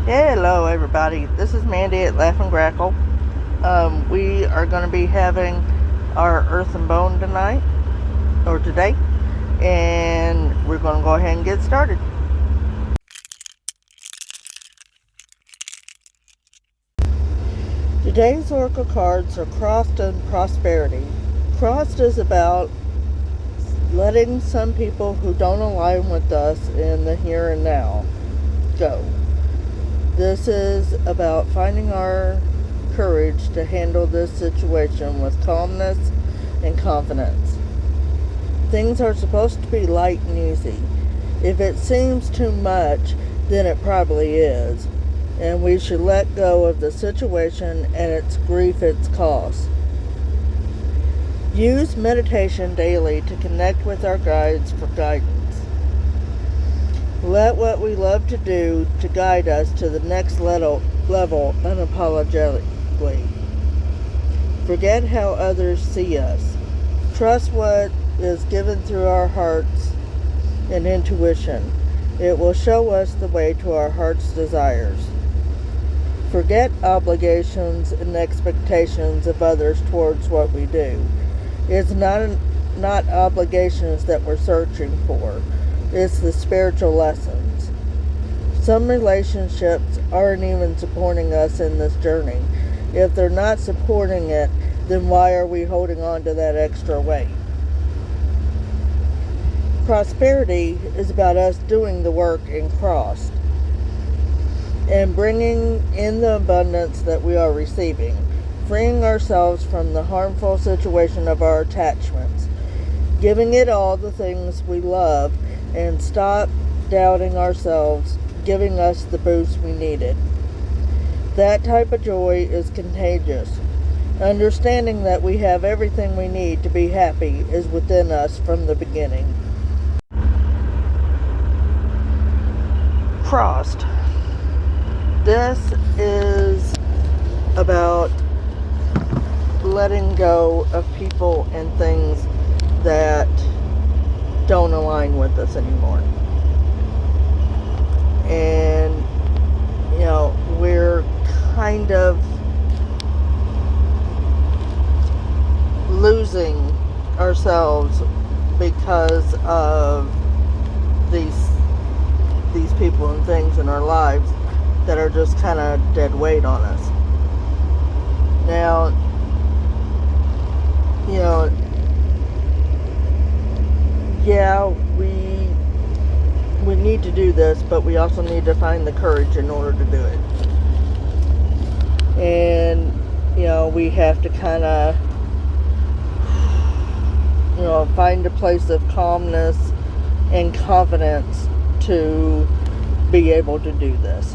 Hello, everybody. This is Mandy at Laugh and Grackle. We are going to be having our Earth and Bone tonight, or today, and we're going to go ahead and get started. Today's oracle cards are Crossed and Prosperity. Crossed is about letting some people who don't align with us in the here and now go. This is about finding our courage to handle this situation with calmness and confidence. Things are supposed to be light and easy. If it seems too much, then it probably is, and we should let go of the situation and its grief it's caused. Use meditation daily to connect with our guides for guidance. Let what we love to do to guide us to the next level unapologetically. Forget how others see us. Trust what is given through our hearts and intuition. It will show us the way to our heart's desires. Forget obligations and expectations of others towards what we do. It's not obligations that we're searching for. It's the spiritual lessons. Some relationships aren't even supporting us in this journey. If they're not supporting it, then why are we holding on to that extra weight? Prosperity is about us doing the work in Crossed and bringing in the abundance that we are receiving, freeing ourselves from the harmful situation of our attachments, giving it all the things we love, and stop doubting ourselves, giving us the boost we needed. That type of joy is contagious. Understanding that we have everything we need to be happy is within us from the beginning. Crossed. This is about letting go of people and things that don't align with us anymore. And, we're kind of losing ourselves because of these people and things in our lives that are just kind of dead weight on us. Now, yeah, we need to do this, but we also need to find the courage in order to do it. And, we have to kind of, find a place of calmness and confidence to be able to do this.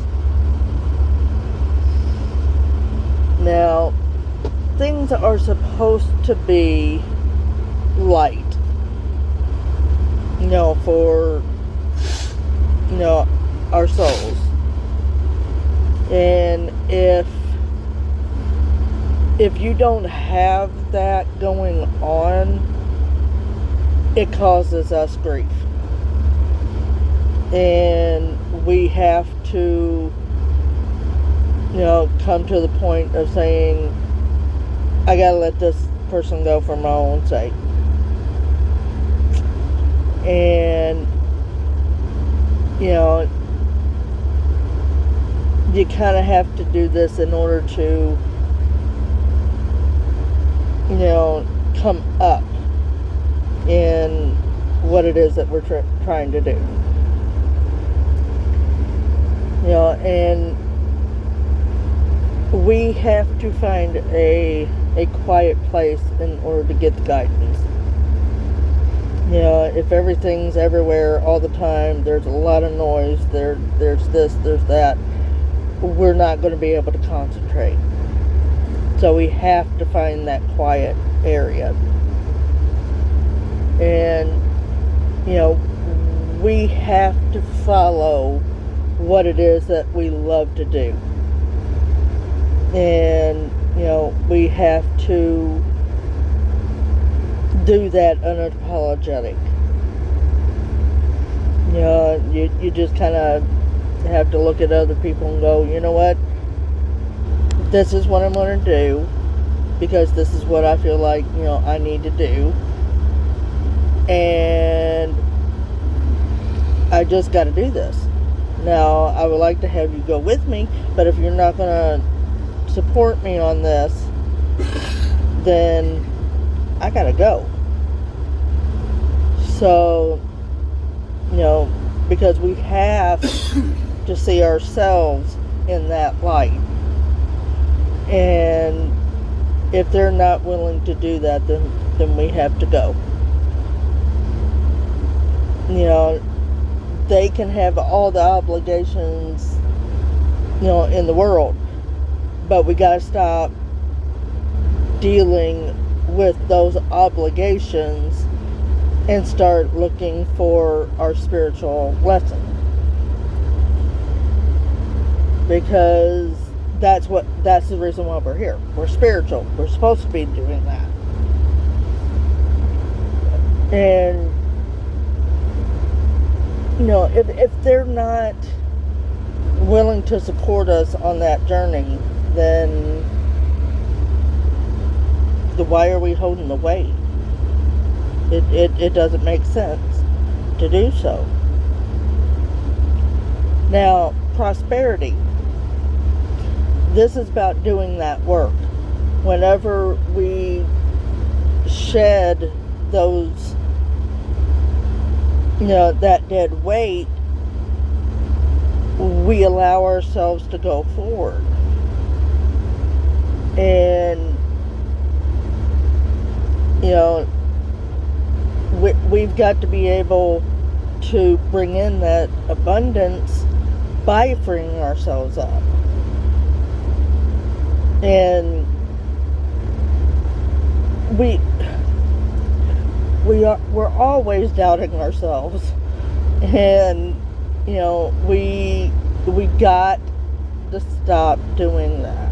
Now, things are supposed to be light, for, our souls. And if you don't have that going on, it causes us grief. And we have to, come to the point of saying, I gotta let this person go for my own sake. And, you kind of have to do this in order to, come up in what it is that we're trying to do. And we have to find a quiet place in order to get the guidance. If everything's everywhere all the time, there's a lot of noise, there's this, there's that, we're not going to be able to concentrate. So we have to find that quiet area. And, we have to follow what it is that we love to do. And, we have to do that unapologetic. You just kind of have to look at other people and go, you know what, this is what I'm going to do because this is what I feel like, I need to do. And I just got to do this. Now, I would like to have you go with me, but if you're not going to support me on this, then I got to go. So, because we have to see ourselves in that light. And if they're not willing to do that, then we have to go. They can have all the obligations, in the world, but we got to stop dealing with those obligations and start looking for our spiritual lesson. Because that's the reason why we're here. We're spiritual. We're supposed to be doing that. And if they're not willing to support us on that journey, then why are we holding the weight? It doesn't make sense to do so. Now, prosperity. This is about doing that work. Whenever we shed those, that dead weight, we allow ourselves to go forward. And, we've got to be able to bring in that abundance by freeing ourselves up. And we're always doubting ourselves, and we got to stop doing that.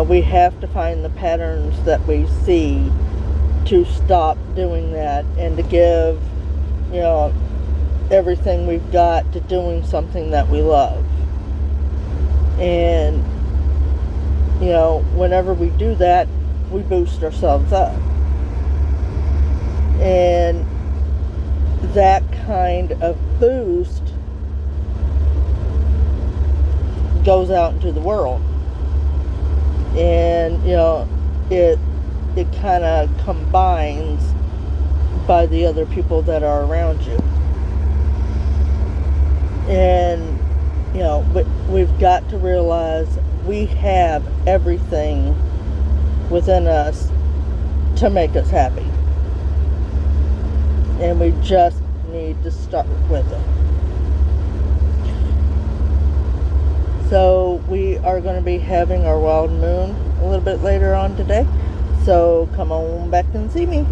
We have to find the patterns that we see to stop doing that, and to give everything we've got to doing something that we love. And whenever we do that, we boost ourselves up. And that kind of boost goes out into the world. And, it kind of combines by the other people that are around you. And, we've got to realize we have everything within us to make us happy. And we just need to start with it. So we are going to be having our wild moon a little bit later on today. So come on back and see me.